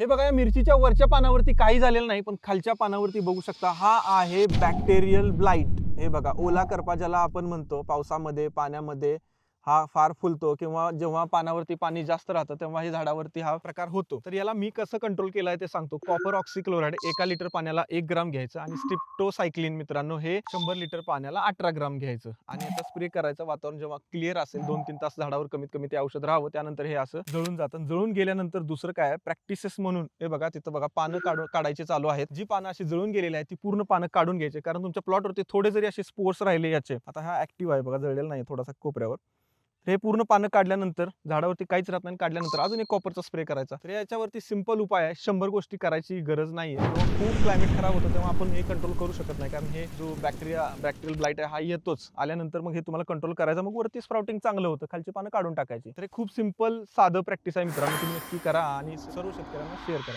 हे बघा, या मिरचीच्या वरच्या पानावरती काही झालेलं नाही, पण खालच्या पानावरती बघू शकता हा आहे बॅक्टेरियल ब्लाइट. हे बघा, ओला करपा ज्याला आपण म्हणतो, पावसामध्ये पाण्यामध्ये हा फार फुलतो किंवा जेव्हा पानावरती पाणी जास्त राहतं तेव्हा हे झाडावरती हा प्रकार होतो. तर याला मी कसं कंट्रोल केलंय ते सांगतो. कॉपर ऑक्सिक्लोराइड 1 लिटर पाण्याला 1 ग्राम घ्यायचं आणि स्ट्रिप्टोसायक्लिन मित्रांनो हे 100 लिटर पाण्याला 18 ग्राम घ्यायचं आणि याचा स्प्रे करायचं. वातावरण जेव्हा क्लिअर असेल 2-3 तास झाडावर कमीत कमी ते औषध राहावं, त्यानंतर हे असं जळून जातं. जळून गेल्यानंतर दुसरं काय प्रॅक्टिसेस म्हणून हे बघा, तिथं बघा पानं काढायचे चालू आहेत. जी पानं अशी जळून गेलेली आहेत ती पूर्ण पानं काढून घ्यायची, कारण तुमच्या प्लॉटवरती थोडे जरी असे स्पोर्स राहिले याचे. आता हा ऍक्टिव्ह आहे बघा, जळलेला नाही थोडासा कोपऱ्यावर. हे पूर्ण पानं काढल्यानंतर झाडावरती काहीच राहत नाही, काढल्यानंतर अजून एक कॉपरचा स्प्रे करायचा. तर याच्यावरती सिंपल उपाय आहे, 100 गोष्टी करायची गरज नाहीये. जेव्हा खूप क्लायमेट खराब होतं तेव्हा आपण हे कंट्रोल करू शकत नाही, कारण हे जो बॅक्टेरियल ब्लाइट आहे हा येतोच. आल्यानंतर मग हे तुम्हाला कंट्रोल करायचं, मग वरती स्प्राउटिंग चांगलं होतं, खालची पानं काढून टाकायची. तर हे खूप सिंपल साधं प्रॅक्टिस आहे मित्रांनो, तुम्ही नक्की करा आणि सर्व शेतकऱ्यांना शेअर करा.